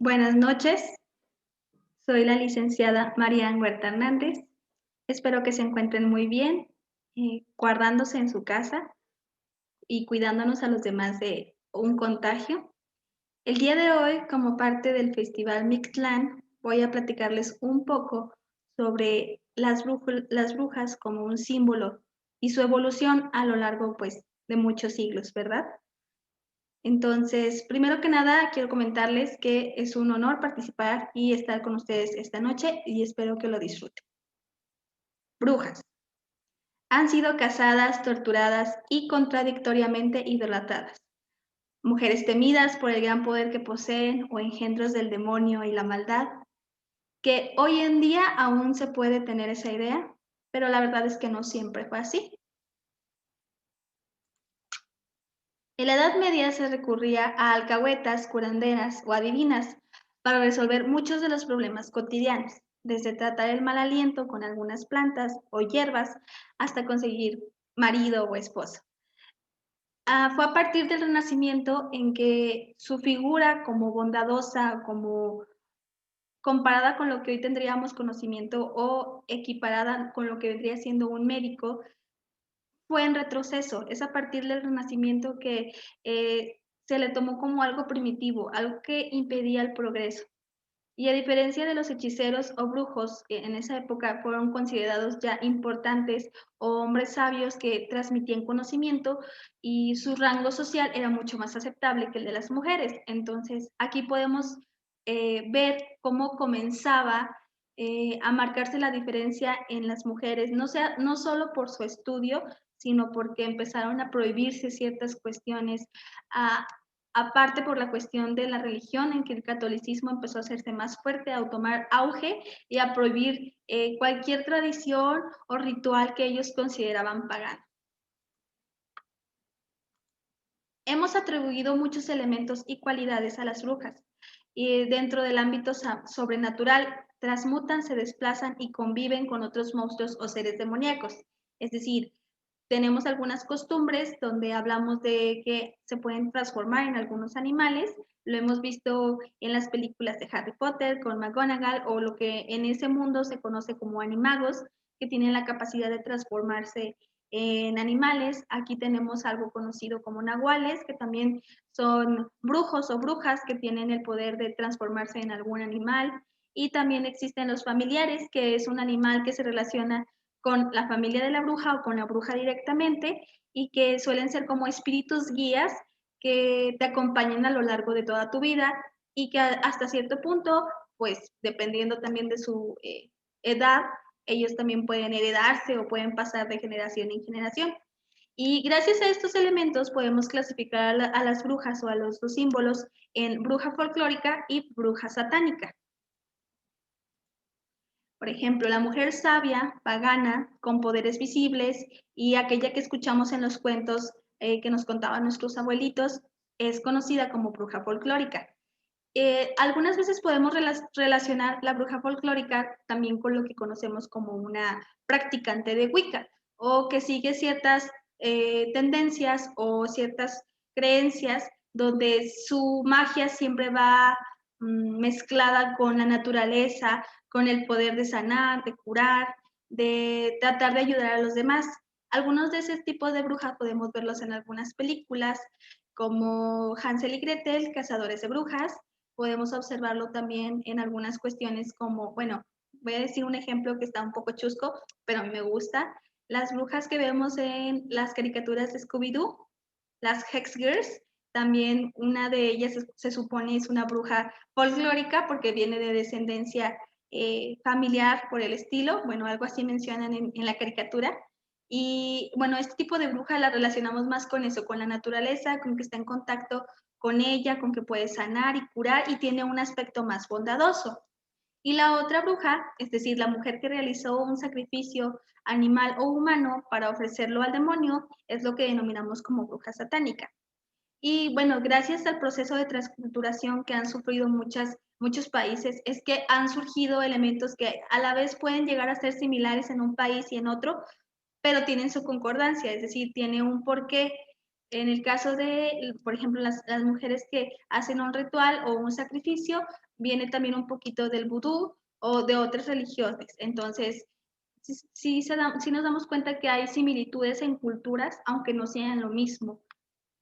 Buenas noches, soy la licenciada Marian Huerta Hernández. Espero que se encuentren muy bien, guardándose en su casa y cuidándonos a los demás de un contagio. El día de hoy, como parte del Festival Mictlán, voy a platicarles un poco sobre las brujas como un símbolo y su evolución a lo largo, pues, de muchos siglos, ¿verdad? Entonces, primero que nada, quiero comentarles que es un honor participar y estar con ustedes esta noche y espero que lo disfruten. Brujas. Han sido cazadas, torturadas y contradictoriamente idolatradas. Mujeres temidas por el gran poder que poseen o engendros del demonio y la maldad, que hoy en día aún se puede tener esa idea, pero la verdad es que no siempre fue así. En la Edad Media se recurría a alcahuetas, curanderas o adivinas para resolver muchos de los problemas cotidianos, desde tratar el mal aliento con algunas plantas o hierbas hasta conseguir marido o esposo. Fue a partir del Renacimiento en que su figura como bondadosa, como comparada con lo que hoy tendríamos conocimiento o equiparada con lo que vendría siendo un médico, fue en retroceso. Es a partir del Renacimiento que se le tomó como algo primitivo, algo que impedía el progreso. Y a diferencia de los hechiceros o brujos, que en esa época fueron considerados ya importantes o hombres sabios que transmitían conocimiento y su rango social era mucho más aceptable que el de las mujeres. Entonces, aquí podemos ver cómo comenzaba a marcarse la diferencia en las mujeres, no solo por su estudio, sino porque empezaron a prohibirse ciertas cuestiones, a aparte por la cuestión de la religión, en que el catolicismo empezó a hacerse más fuerte, a tomar auge y a prohibir cualquier tradición o ritual que ellos consideraban pagano. Hemos atribuido muchos elementos y cualidades a las brujas, y dentro del ámbito sobrenatural transmutan, se desplazan y conviven con otros monstruos o seres demoníacos. Es decir, tenemos algunas costumbres donde hablamos de que se pueden transformar en algunos animales. Lo hemos visto en las películas de Harry Potter con McGonagall o lo que en ese mundo se conoce como animagos, que tienen la capacidad de transformarse en animales. Aquí tenemos algo conocido como nahuales, que también son brujos o brujas que tienen el poder de transformarse en algún animal. Y también existen los familiares, que es un animal que se relaciona con la familia de la bruja o con la bruja directamente y que suelen ser como espíritus guías que te acompañan a lo largo de toda tu vida y que hasta cierto punto, pues dependiendo también de su edad, ellos también pueden heredarse o pueden pasar de generación en generación. Y gracias a estos elementos podemos clasificar a las brujas o a los dos símbolos en bruja folclórica y bruja satánica. Por ejemplo, la mujer sabia, pagana, con poderes visibles y aquella que escuchamos en los cuentos que nos contaban nuestros abuelitos, es conocida como bruja folclórica. Algunas veces podemos relacionar la bruja folclórica también con lo que conocemos como una practicante de Wicca o que sigue ciertas tendencias o ciertas creencias donde su magia siempre va mezclada con la naturaleza, con el poder de sanar, de curar, de tratar de ayudar a los demás. Algunos de ese tipo de brujas podemos verlos en algunas películas como Hansel y Gretel, Cazadores de Brujas. Podemos observarlo también en algunas cuestiones como, bueno, voy a decir un ejemplo que está un poco chusco, pero a mí me gusta. Las brujas que vemos en las caricaturas de Scooby-Doo, las Hex Girls, también una de ellas se supone es una bruja folclórica porque viene de descendencia familiar por el estilo, bueno, algo así mencionan en la caricatura. Y bueno, este tipo de bruja la relacionamos más con eso, con la naturaleza, con que está en contacto con ella, con que puede sanar y curar y tiene un aspecto más bondadoso. Y la otra bruja, es decir, la mujer que realizó un sacrificio animal o humano para ofrecerlo al demonio, es lo que denominamos como bruja satánica. Y bueno, gracias al proceso de transculturación que han sufrido muchos países, es que han surgido elementos que a la vez pueden llegar a ser similares en un país y en otro, pero tienen su concordancia, es decir, tiene un porqué. En el caso de, por ejemplo, las mujeres que hacen un ritual o un sacrificio, viene también un poquito del vudú o de otras religiones. Entonces, sí nos damos cuenta que hay similitudes en culturas, aunque no sean lo mismo.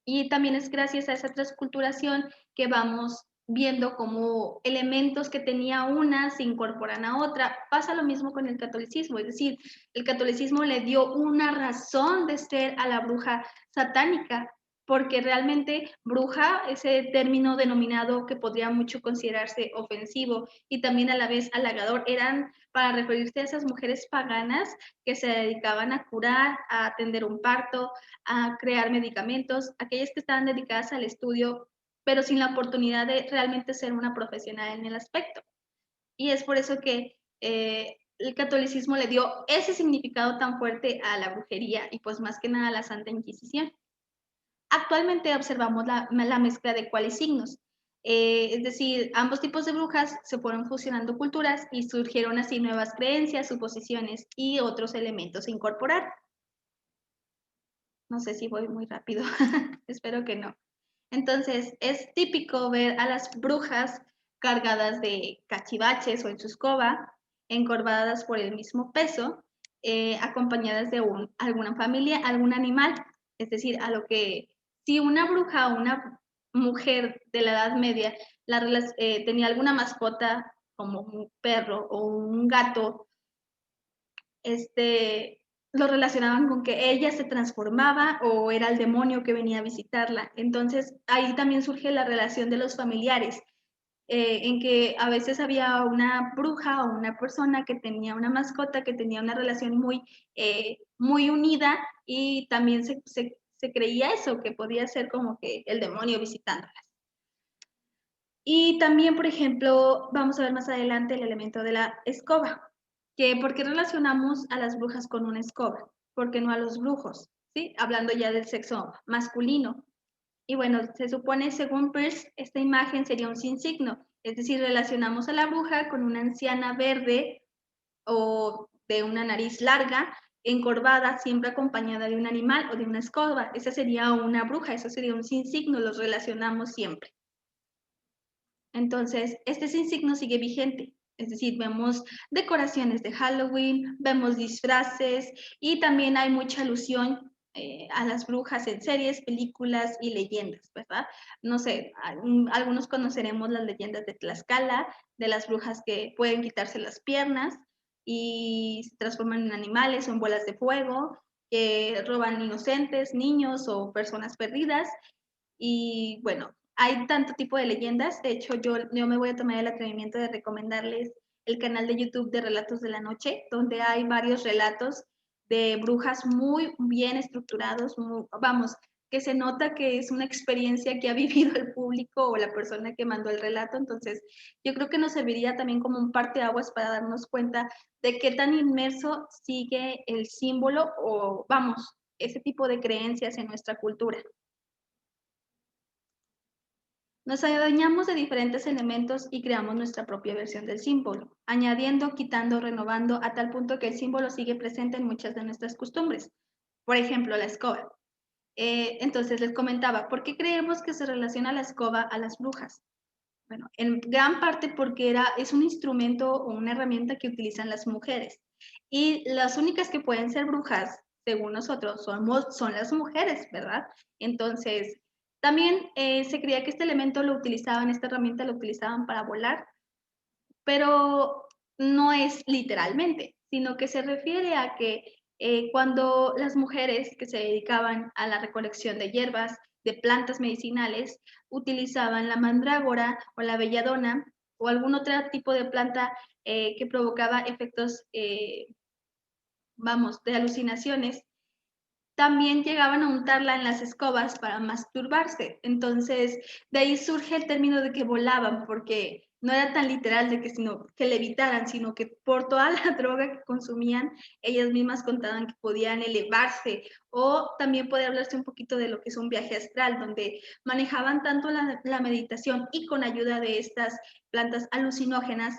Y también es gracias a esa transculturación que vamos viendo cómo elementos que tenía una se incorporan a otra. Pasa lo mismo con el catolicismo, es decir, el catolicismo le dio una razón de ser a la bruja satánica, porque realmente bruja, ese término denominado que podría mucho considerarse ofensivo y también a la vez halagador, eran para referirse a esas mujeres paganas que se dedicaban a curar, a atender un parto, a crear medicamentos, aquellas que estaban dedicadas al estudio, pero sin la oportunidad de realmente ser una profesional en el aspecto. Y es por eso que el catolicismo le dio ese significado tan fuerte a la brujería y pues más que nada a la Santa Inquisición. Actualmente observamos la mezcla de cuáles signos. Es decir, ambos tipos de brujas se fueron fusionando culturas y surgieron así nuevas creencias, suposiciones y otros elementos a incorporar. No sé si voy muy rápido, espero que no. Entonces, es típico ver a las brujas cargadas de cachivaches o en su escoba, encorvadas por el mismo peso, acompañadas de alguna familia, algún animal. Es decir, a lo que si una bruja o una mujer de la Edad Media tenía alguna mascota como un perro o un gato, lo relacionaban con que ella se transformaba o era el demonio que venía a visitarla. Entonces ahí también surge la relación de los familiares, en que a veces había una bruja o una persona que tenía una mascota, que tenía una relación muy unida y también se creía eso, que podía ser como que el demonio visitándolas. Y también, por ejemplo, vamos a ver más adelante el elemento de la escoba, que ¿por qué relacionamos a las brujas con una escoba? ¿Por qué no a los brujos? ¿Sí? Hablando ya del sexo masculino. Y bueno, se supone, según Peirce, esta imagen sería un signo, es decir, relacionamos a la bruja con una anciana verde o de una nariz larga, encorvada, siempre acompañada de un animal o de una escoba. Esa sería una bruja, eso sería un signo, los relacionamos siempre. Entonces, este insigno sigue vigente. Es decir, vemos decoraciones de Halloween, vemos disfraces y también hay mucha alusión a las brujas en series, películas y leyendas, ¿verdad? No sé, algunos conoceremos las leyendas de Tlaxcala, de las brujas que pueden quitarse las piernas y se transforman en animales o en bolas de fuego, que roban inocentes, niños o personas perdidas. Y bueno, hay tanto tipo de leyendas. De hecho, yo me voy a tomar el atrevimiento de recomendarles el canal de YouTube de Relatos de la Noche, donde hay varios relatos de brujas muy bien estructurados, vamos, que se nota que es una experiencia que ha vivido el público o la persona que mandó el relato. Entonces, yo creo que nos serviría también como un parteaguas para darnos cuenta de qué tan inmerso sigue el símbolo o, vamos, ese tipo de creencias en nuestra cultura. Nos adueñamos de diferentes elementos y creamos nuestra propia versión del símbolo, añadiendo, quitando, renovando, a tal punto que el símbolo sigue presente en muchas de nuestras costumbres. Por ejemplo, la escoba. Entonces les comentaba, ¿por qué creemos que se relaciona la escoba a las brujas? Bueno, en gran parte porque es un instrumento o una herramienta que utilizan las mujeres. Y las únicas que pueden ser brujas, según nosotros, son las mujeres, ¿verdad? Entonces, también se creía que este elemento esta herramienta lo utilizaban para volar, pero no es literalmente, sino que se refiere a que cuando las mujeres que se dedicaban a la recolección de hierbas, de plantas medicinales, utilizaban la mandrágora o la belladona o algún otro tipo de planta que provocaba efectos, vamos, de alucinaciones, también llegaban a untarla en las escobas para masturbarse. Entonces, de ahí surge el término de que volaban, porque no era tan literal de que levitaran, sino que por toda la droga que consumían, ellas mismas contaban que podían elevarse. O también puede hablarse un poquito de lo que es un viaje astral, donde manejaban tanto la meditación y con ayuda de estas plantas alucinógenas,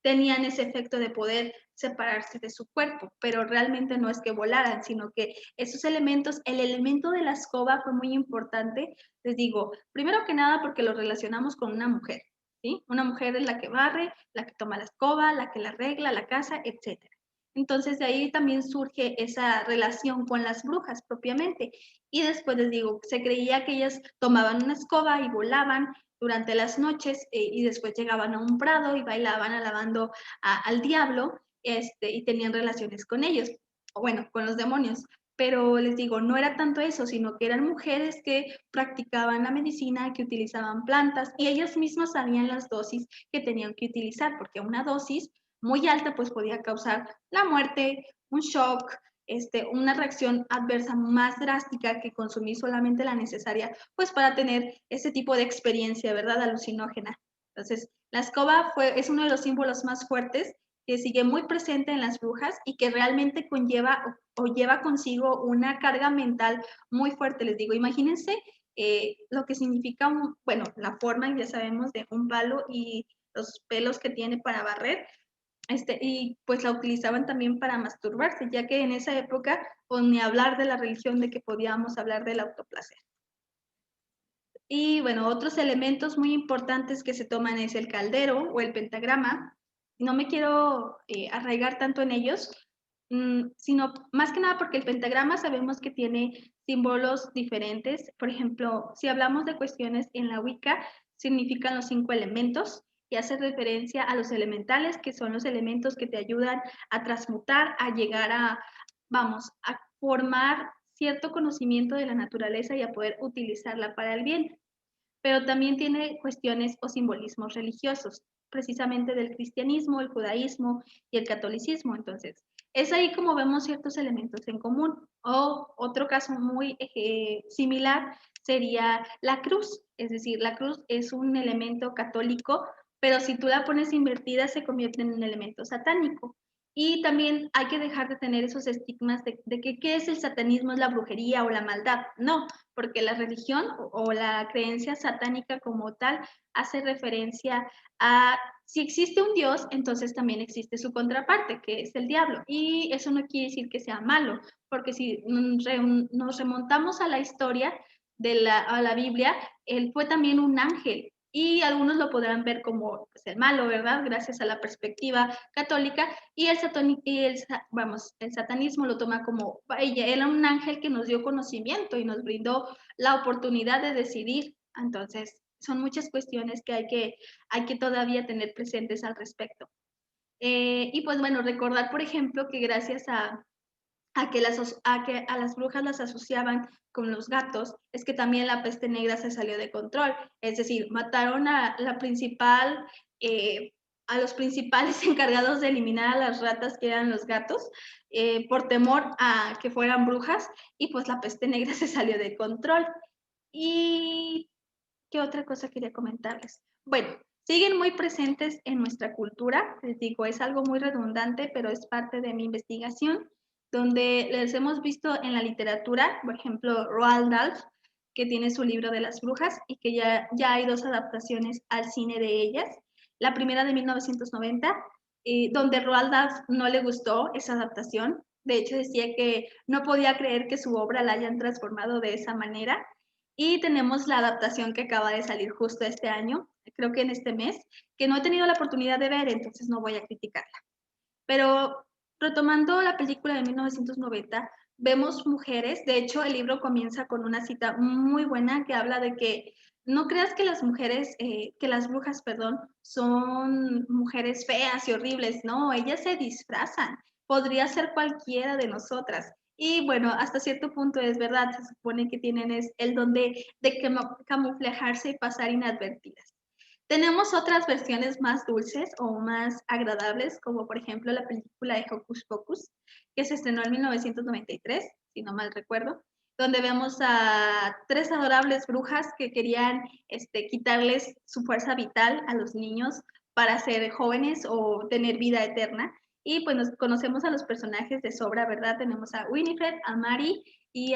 tenían ese efecto de poder separarse de su cuerpo, pero realmente no es que volaran, sino que esos elementos, el elemento de la escoba fue muy importante, les digo, primero que nada porque lo relacionamos con una mujer, ¿sí? Una mujer es la que barre, la que toma la escoba, la que la arregla, la casa, etcétera. Entonces de ahí también surge esa relación con las brujas propiamente. Y después les digo, se creía que ellas tomaban una escoba y volaban durante las noches y después llegaban a un prado y bailaban alabando al diablo y tenían relaciones con ellos, o bueno, con los demonios. Pero les digo, no era tanto eso, sino que eran mujeres que practicaban la medicina, que utilizaban plantas y ellas mismas sabían las dosis que tenían que utilizar, porque una dosis muy alta pues podía causar la muerte, un shock, una reacción adversa más drástica que consumir solamente la necesaria, pues para tener ese tipo de experiencia, ¿verdad? Alucinógena. Entonces, la escoba es uno de los símbolos más fuertes que sigue muy presente en las brujas y que realmente conlleva o lleva consigo una carga mental muy fuerte. Les digo, imagínense lo que significa, bueno, la forma, ya sabemos, de un palo y los pelos que tiene para barrer, y pues la utilizaban también para masturbarse, ya que en esa época, pues ni hablar de la religión, de que podíamos hablar del autoplacer. Y bueno, otros elementos muy importantes que se toman es el caldero o el pentagrama. No me quiero arraigar tanto en ellos, sino más que nada porque el pentagrama sabemos que tiene símbolos diferentes. Por ejemplo, si hablamos de cuestiones en la Wicca, significan los 5 elementos y hace referencia a los elementales, que son los elementos que te ayudan a transmutar, a llegar a, vamos, a formar cierto conocimiento de la naturaleza y a poder utilizarla para el bien. Pero también tiene cuestiones o simbolismos religiosos, precisamente del cristianismo, el judaísmo y el catolicismo. Entonces, es ahí como vemos ciertos elementos en común. O otro caso muy similar sería la cruz, es decir, la cruz es un elemento católico, pero si tú la pones invertida se convierte en un elemento satánico. Y también hay que dejar de tener esos estigmas de que qué es el satanismo, es la brujería o la maldad. No, porque la religión o la creencia satánica como tal hace referencia a si existe un Dios, entonces también existe su contraparte, que es el diablo. Y eso no quiere decir que sea malo, porque si nos remontamos a la historia a la Biblia, él fue también un ángel. Y algunos lo podrán ver como pues, el malo, ¿verdad? Gracias a la perspectiva católica. Y el satanismo lo toma como, ella era un ángel que nos dio conocimiento y nos brindó la oportunidad de decidir. Entonces, son muchas cuestiones que hay que todavía tener presentes al respecto. Y pues bueno, recordar, por ejemplo, que gracias que a las brujas las asociaban con los gatos, es que también la peste negra se salió de control. Es decir, mataron a los principales encargados de eliminar a las ratas, que eran los gatos, por temor a que fueran brujas, y pues la peste negra se salió de control. ¿Y qué otra cosa quería comentarles? Bueno, siguen muy presentes en nuestra cultura, les digo, es algo muy redundante, pero es parte de mi investigación, donde les hemos visto en la literatura, por ejemplo, Roald Dahl, que tiene su libro de las brujas y que ya hay 2 adaptaciones al cine de ellas. La primera de 1990, donde Roald Dahl no le gustó esa adaptación. De hecho, decía que no podía creer que su obra la hayan transformado de esa manera. Y tenemos la adaptación que acaba de salir justo este año, creo que en este mes, que no he tenido la oportunidad de ver, entonces no voy a criticarla. Pero retomando la película de 1990, vemos mujeres, de hecho el libro comienza con una cita muy buena que habla de que no creas que las mujeres, que las brujas, perdón, son mujeres feas y horribles, no, ellas se disfrazan, podría ser cualquiera de nosotras. Y bueno, hasta cierto punto es verdad, se supone que tienen el don de camuflajarse y pasar inadvertidas. Tenemos otras versiones más dulces o más agradables, como por ejemplo la película de Hocus Pocus, que se estrenó en 1993, si no mal recuerdo, donde vemos a 3 adorables brujas que querían quitarles su fuerza vital a los niños para ser jóvenes o tener vida eterna. Y pues nos conocemos a los personajes de sobra, ¿verdad? Tenemos a Winifred, a Mary y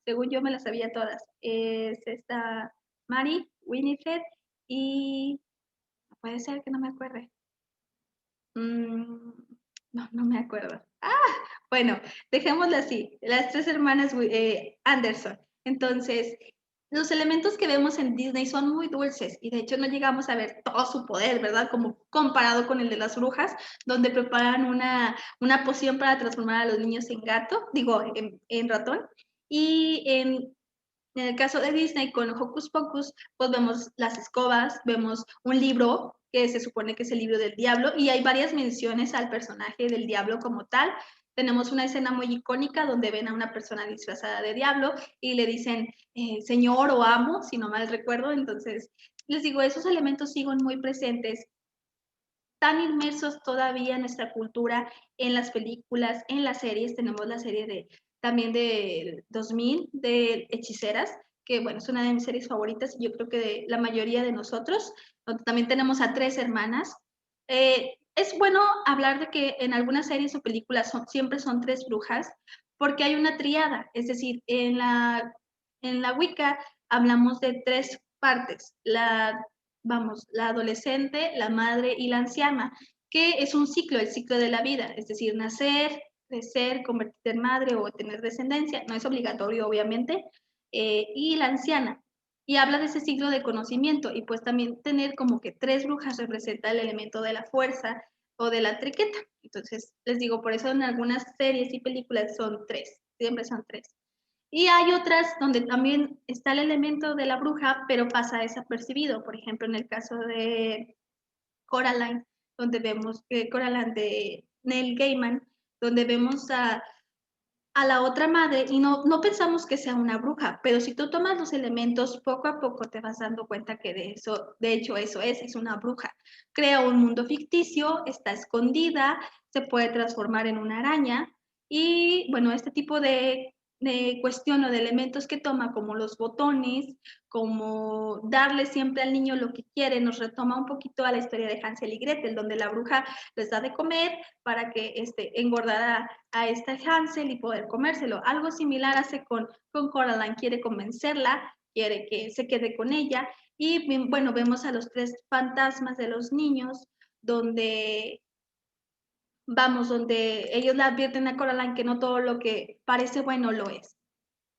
según yo me las sabía todas. Es esta Mary, Winifred y puede ser que no me acuerde. Mm, no, no me acuerdo. Bueno, dejémoslo así. Las tres hermanas Anderson. Entonces, los elementos que vemos en Disney son muy dulces y de hecho no llegamos a ver todo su poder, ¿verdad? Como comparado con el de las brujas, donde preparan una poción para transformar a los niños en gato, digo, en ratón. Y en el caso de Disney con Hocus Pocus, pues vemos las escobas, vemos un libro que se supone que es el libro del diablo y hay varias menciones al personaje del diablo como tal. Tenemos una escena muy icónica donde ven a una persona disfrazada de diablo y le dicen señor o amo, si no mal recuerdo. Entonces, les digo, esos elementos siguen muy presentes, tan inmersos todavía en nuestra cultura, en las películas, en las series. Tenemos la serie también de 2000 de Hechiceras, que bueno, es una de mis series favoritas y yo creo que de la mayoría de nosotros, donde también tenemos a tres hermanas. Es bueno hablar de que en algunas series o películas siempre son tres brujas, porque hay una triada, es decir, en la Wicca hablamos de tres partes, la adolescente, la madre y la anciana, que es un ciclo, el ciclo de la vida, es decir, nacer, crecer, convertirte en madre o tener descendencia, no es obligatorio obviamente, y la anciana. Y habla de ese ciclo de conocimiento y pues también tener como que tres brujas representa el elemento de la fuerza o de la triqueta. Entonces, les digo, por eso en algunas series y películas son tres, siempre son tres. Y hay otras donde también está el elemento de la bruja, pero pasa desapercibido. Por ejemplo, en el caso de Coraline, donde vemos Coraline de Neil Gaiman, donde vemos a la otra madre y no pensamos que sea una bruja, pero si tú tomas los elementos poco a poco te vas dando cuenta que de hecho eso es una bruja. Crea un mundo ficticio, está escondida, se puede transformar en una araña y bueno, este tipo de cuestión o de elementos que toma como los botones, como darle siempre al niño lo que quiere, nos retoma un poquito a la historia de Hansel y Gretel, donde la bruja les da de comer para que engordara a esta Hansel y poder comérselo. Algo similar hace con Coraline, quiere convencerla, quiere que se quede con ella y bueno, vemos a los tres fantasmas de los niños donde donde ellos le advierten a Coraline que no todo lo que parece bueno lo es.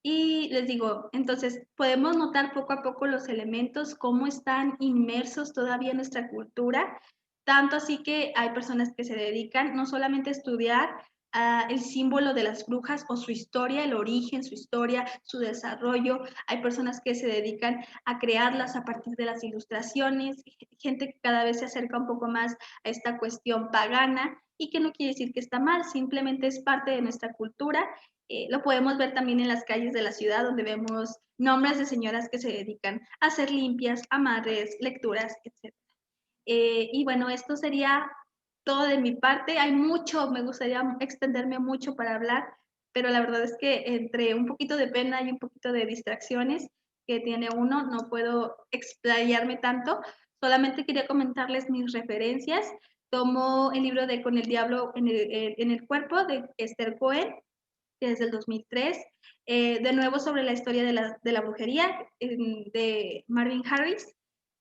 Y les digo, entonces podemos notar poco a poco los elementos, cómo están inmersos todavía en nuestra cultura, tanto así que hay personas que se dedican no solamente a estudiar el símbolo de las brujas o su historia, el origen, su historia, su desarrollo. Hay personas que se dedican a crearlas a partir de las ilustraciones, gente que cada vez se acerca un poco más a esta cuestión pagana y que no quiere decir que está mal, simplemente es parte de nuestra cultura. Lo podemos ver también en las calles de la ciudad, donde vemos nombres de señoras que se dedican a hacer limpias, amarres, lecturas, etc. Y bueno, esto sería todo de mi parte. Hay mucho, me gustaría extenderme mucho para hablar, pero la verdad es que entre un poquito de pena y un poquito de distracciones que tiene uno, no puedo explayarme tanto. Solamente quería comentarles mis referencias. Tomo el libro de Con el Diablo en el Cuerpo de Esther Cohen, que es del 2003. De nuevo sobre la historia de la brujería de Marvin Harris,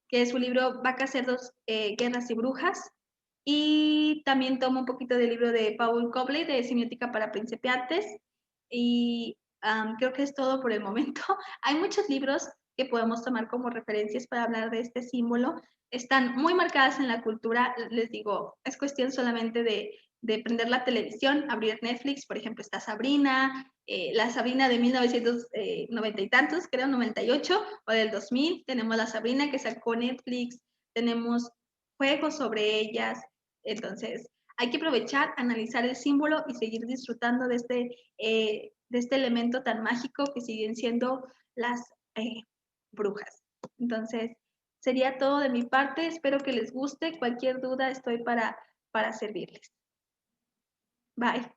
que es su libro Vacas, Cerdos, Guerras y Brujas. Y también tomo un poquito del libro de Paul Cobley, de Semiótica para Principiantes. Y creo que es todo por el momento. Hay muchos libros que podemos tomar como referencias para hablar de este símbolo. Están muy marcadas en la cultura, les digo, es cuestión solamente de prender la televisión, abrir Netflix, por ejemplo, está Sabrina, la Sabrina de 1990 y tantos, creo, 98, o del 2000, tenemos la Sabrina que sacó Netflix, tenemos juegos sobre ellas, entonces hay que aprovechar, analizar el símbolo y seguir disfrutando de este elemento tan mágico que siguen siendo las brujas. Entonces, sería todo de mi parte, espero que les guste, cualquier duda estoy para servirles. Bye.